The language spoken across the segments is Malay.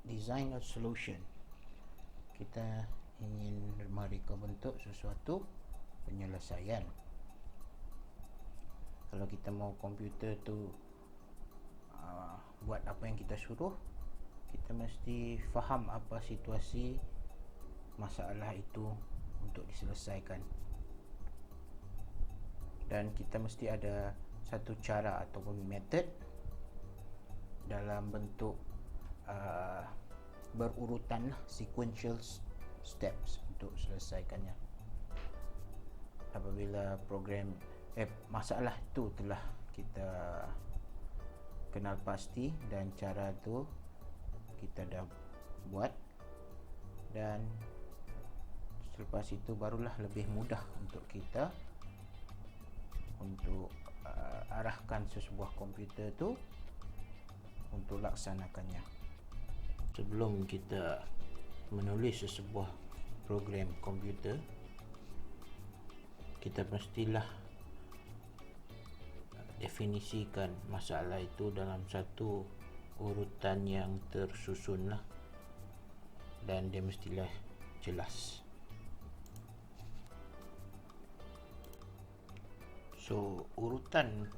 design a solution. Kita ingin mereka bentuk sesuatu penyelesaian. Kalau kita mau komputer tu buat apa yang kita suruh, kita mesti faham apa situasi masalah itu untuk diselesaikan, dan kita mesti ada satu cara ataupun method dalam bentuk berurutan lah, sequential steps untuk selesaikannya. Apabila masalah itu telah kita kenal pasti dan cara tu kita dah buat, dan selepas itu barulah lebih mudah untuk kita untuk arahkan sesebuah komputer tu untuk laksanakannya. Sebelum kita menulis sesebuah program komputer, kita mestilah definisikan masalah itu dalam satu urutan yang tersusun lah, dan dia mestilah jelas. So urutan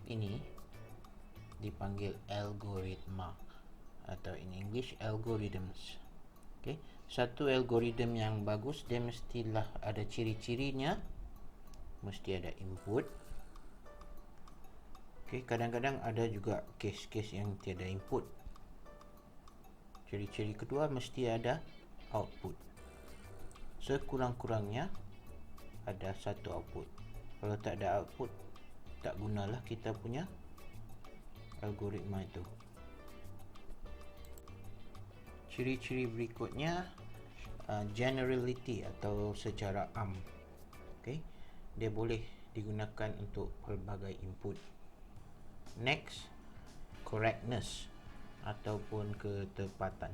ini dipanggil algoritma atau in English algorithms. Okay. Satu algoritma yang bagus dia mestilah ada ciri-cirinya, mesti ada input. Okay. Kadang-kadang ada juga kes-kes yang tiada input. Ciri-ciri kedua mesti ada output. Sekurang-kurangnya ada satu output. Kalau tak ada output, tak gunalah kita punya algoritma itu. Ciri-ciri berikutnya generality atau secara am. Okay. Dia boleh digunakan untuk pelbagai input. Next, correctness ataupun ketepatan.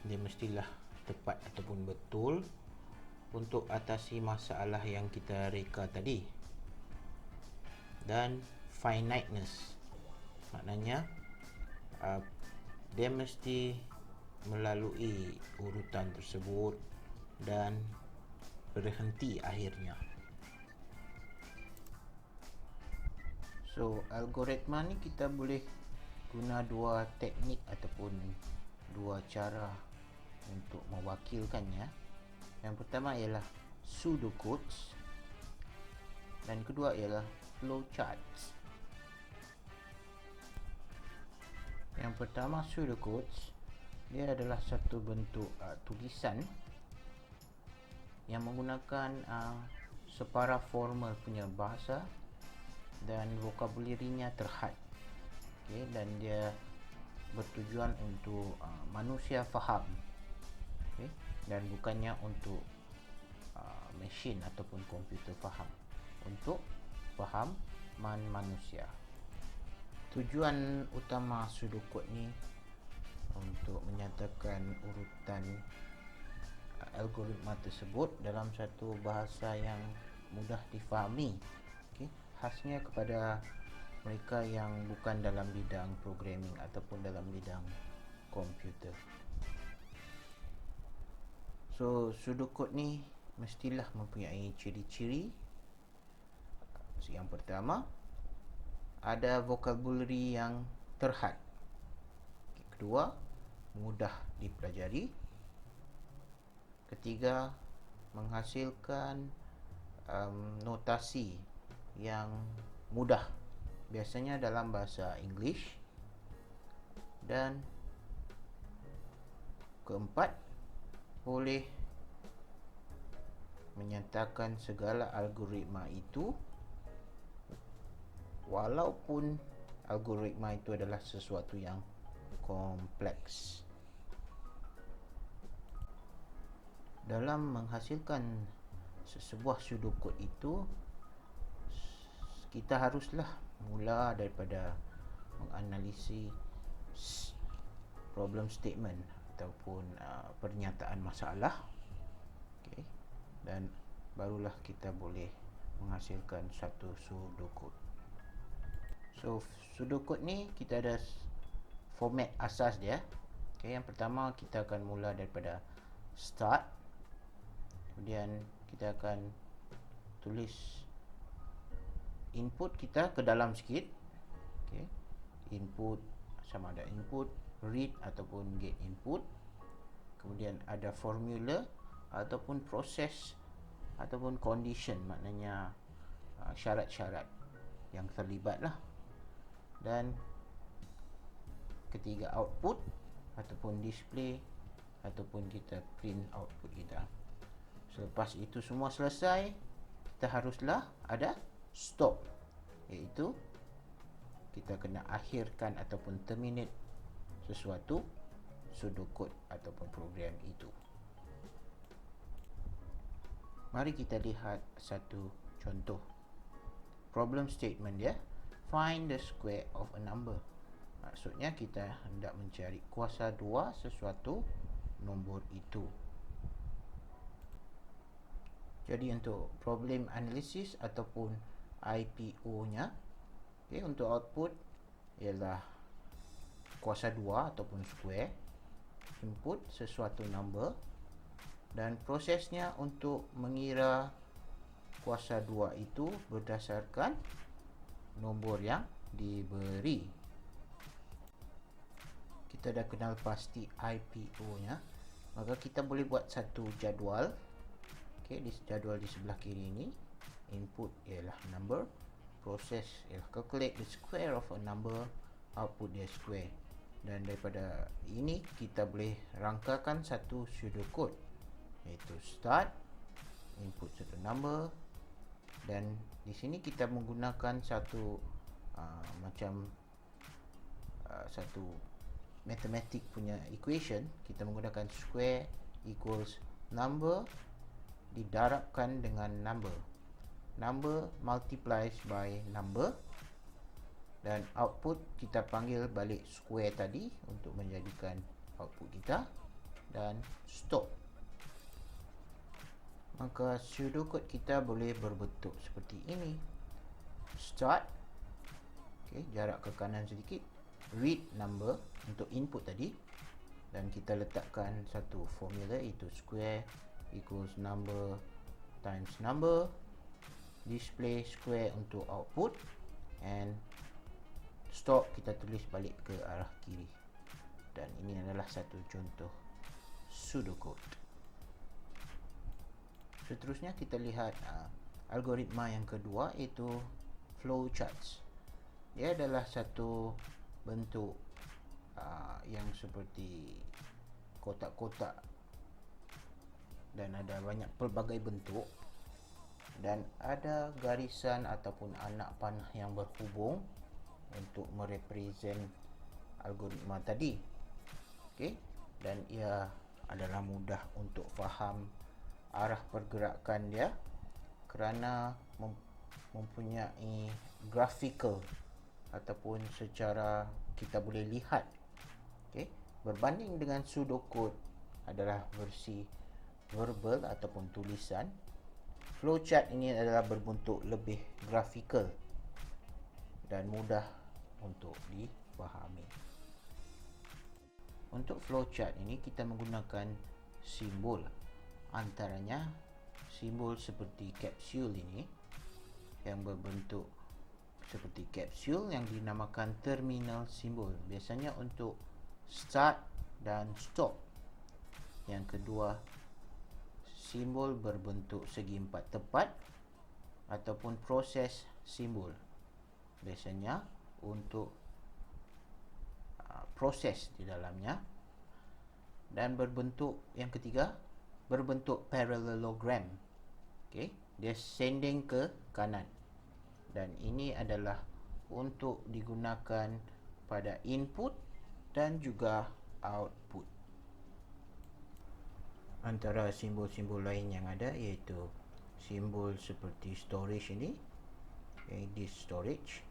Dia mestilah tepat ataupun betul untuk atasi masalah yang kita reka tadi. Dan finiteness, maknanya dia mesti melalui urutan tersebut dan berhenti akhirnya. So algoritma ni kita boleh guna dua teknik ataupun dua cara untuk mewakilkannya. Yang pertama ialah pseudocodes dan kedua ialah flowcharts. Yang pertama, pseudocodes, dia adalah satu bentuk tulisan yang menggunakan separa formal punya bahasa dan vokabularinya terhad. Okay, dan dia bertujuan untuk manusia faham. Okay, dan bukannya untuk mesin ataupun komputer faham, untuk fahaman manusia. Tujuan utama pseudocode ni untuk menyatakan urutan algoritma tersebut dalam satu bahasa yang mudah difahami. Okay, khasnya kepada mereka yang bukan dalam bidang programming ataupun dalam bidang komputer. So pseudocode ni mestilah mempunyai ciri-ciri. Yang pertama, ada vocabulary yang terhad. Kedua, mudah dipelajari. Ketiga, menghasilkan notasi yang mudah, biasanya dalam bahasa English. Dan keempat, boleh menyatakan segala algoritma itu walaupun algoritma itu adalah sesuatu yang kompleks. Dalam menghasilkan sebuah pseudocode itu, kita haruslah mula daripada menganalisis problem statement ataupun pernyataan masalah. Okay. Dan barulah kita boleh menghasilkan satu pseudocode. So pseudocode ni kita ada format asas dia. Okay, yang pertama kita akan mula daripada start, kemudian kita akan tulis input kita ke dalam sikit. Okay, input sama ada input, read ataupun get input. Kemudian ada formula ataupun proses ataupun condition, maknanya syarat-syarat yang terlibat lah. Dan ketiga output ataupun display ataupun kita print output kita. Selepas itu semua selesai, kita haruslah ada stop, iaitu kita kena akhirkan ataupun terminate sesuatu pseudocode ataupun program itu. Mari kita lihat satu contoh problem statement dia. Find the square of a number. Maksudnya kita hendak mencari kuasa 2 sesuatu nombor itu. Jadi untuk problem analysis ataupun IPO nya, okay, untuk output ialah kuasa 2 ataupun square, input sesuatu number, dan prosesnya untuk mengira kuasa 2 itu berdasarkan nombor yang diberi. Kita dah kenal pasti IPO nya, maka kita boleh buat satu jadual. Okay, di jadual di sebelah kiri ini, input ialah number, proses ialah calculate the square of a number, output dia square. Dan daripada ini kita boleh rangkakan satu pseudocode, iaitu start, input satu number, dan di sini kita menggunakan satu satu mathematic punya equation. Kita menggunakan square equals number didarabkan dengan number, number multiplies by number, dan output kita panggil balik square tadi untuk menjadikan output kita, dan stop. Maka pseudocode kita boleh berbentuk seperti ini. Start, okay, jarak ke kanan sedikit, read number untuk input tadi, dan kita letakkan satu formula, iaitu square equals number times number, display square untuk output, and stop kita tulis balik ke arah kiri. Dan ini adalah satu contoh pseudocode. Seterusnya kita lihat algoritma yang kedua, iaitu flowcharts. Dia adalah satu bentuk yang seperti kotak-kotak dan ada banyak pelbagai bentuk, dan ada garisan ataupun anak panah yang berhubung untuk merepresent algoritma tadi. Okey, dan ia adalah mudah untuk faham arah pergerakan dia kerana mempunyai graphical ataupun secara kita boleh lihat. Okey, berbanding dengan pseudocode adalah versi verbal ataupun tulisan, flowchart ini adalah berbentuk lebih graphical dan mudah untuk difahami. Untuk flowchart ini kita menggunakan simbol, antaranya simbol seperti kapsul ini yang berbentuk seperti kapsul yang dinamakan terminal simbol, biasanya untuk start dan stop. Yang kedua, simbol berbentuk segi empat tepat ataupun proses simbol, biasanya untuk proses di dalamnya. Dan berbentuk yang ketiga, berbentuk parallelogram. Okey, dia sending ke kanan, dan ini adalah untuk digunakan pada input dan juga output. Antara simbol-simbol lain yang ada iaitu simbol seperti storage ini, okay, disk storage,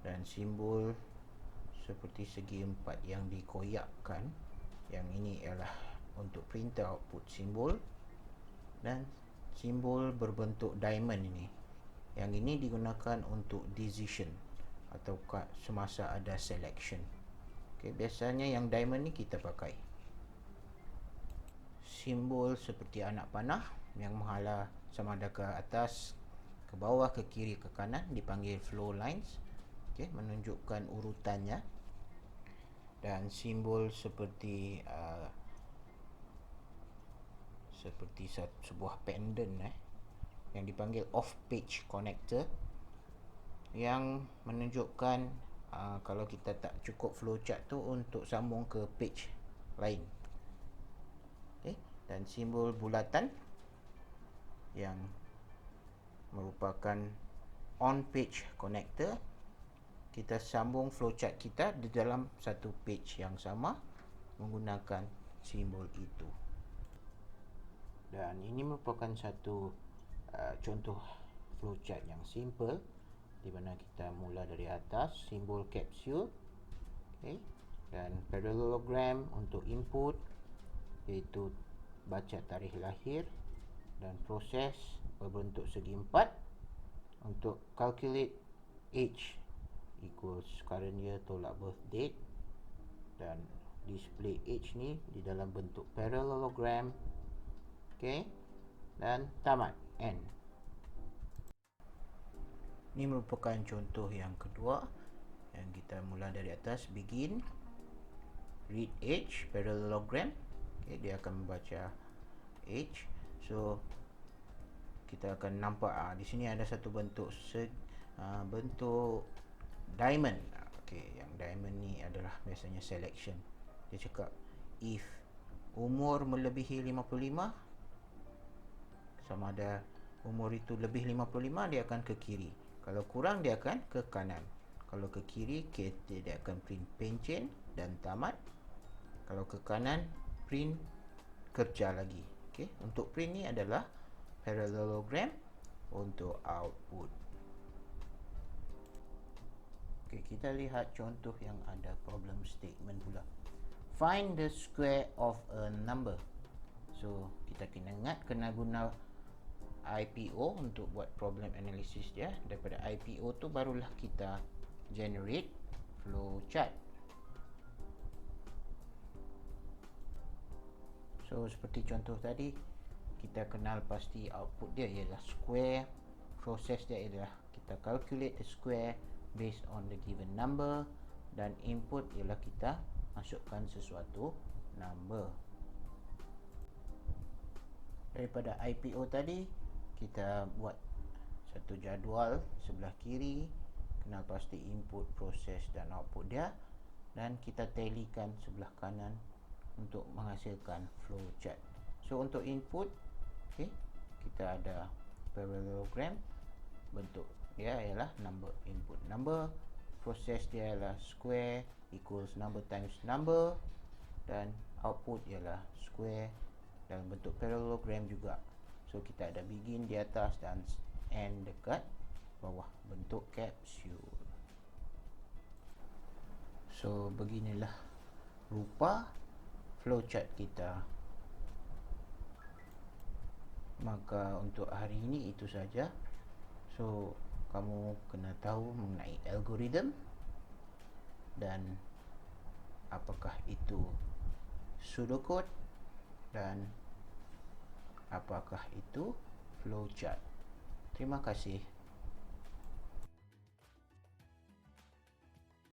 dan simbol seperti segi empat yang dikoyakkan, yang ini ialah untuk printer output simbol, dan simbol berbentuk diamond ini, yang ini digunakan untuk decision atau semasa ada selection. Okay, biasanya yang diamond ni kita pakai simbol seperti anak panah yang menghala sama ada ke atas, ke bawah, ke kiri, ke kanan, dipanggil flow lines. Okay, menunjukkan urutannya. Dan simbol seperti sebuah pendant yang dipanggil off page connector, yang menunjukkan kalau kita tak cukup flowchart tu untuk sambung ke page lain. Okay. Dan simbol bulatan yang merupakan on page connector, kita sambung flowchart kita di dalam satu page yang sama menggunakan simbol itu. Dan ini merupakan satu contoh flowchart yang simple, di mana kita mula dari atas, simbol kapsul, okay, dan parallelogram untuk input, iaitu baca tarikh lahir, dan proses berbentuk segi empat untuk calculate age equals current year tolak birth date, dan display age ni di dalam bentuk parallelogram, okay, dan tamat, end. Ini merupakan contoh yang kedua, yang kita mula dari atas, begin, read age, parallelogram, okay, dia akan membaca age. So kita akan nampak di sini ada satu bentuk bentuk diamond. Okay, yang diamond ni adalah biasanya selection. Dia cakap if umur melebihi 55, sama ada umur itu lebih 55, dia akan ke kiri. Kalau kurang, dia akan ke kanan. Kalau ke kiri, dia akan print pencen dan tamat. Kalau ke kanan, print kerja lagi. Okay, untuk print ni adalah parallelogram, untuk output. Okay, kita lihat contoh yang ada problem statement pula. Find the square of a number. So kita kena guna IPO untuk buat problem analysis dia. Daripada IPO tu barulah kita generate flowchart. So seperti contoh tadi, kita kenal pasti output dia ialah square. Proses dia ialah kita calculate the square based on the given number, dan input ialah kita masukkan sesuatu number. Daripada IPO tadi, kita buat satu jadual sebelah kiri, kenal pasti input, proses dan output dia, dan kita tallykan sebelah kanan untuk menghasilkan flowchart. So untuk input, okay, kita ada parallelogram, bentuk dia ialah number, input number, proses dia ialah square equals number times number, dan output ialah square dalam bentuk parallelogram juga. So kita ada begin di atas dan end dekat bawah, bentuk kapsul. So beginilah rupa flowchart kita. Maka untuk hari ini itu saja. So kamu kena tahu mengenai algoritma, dan apakah itu pseudocode, dan apakah itu flowchart. Terima kasih.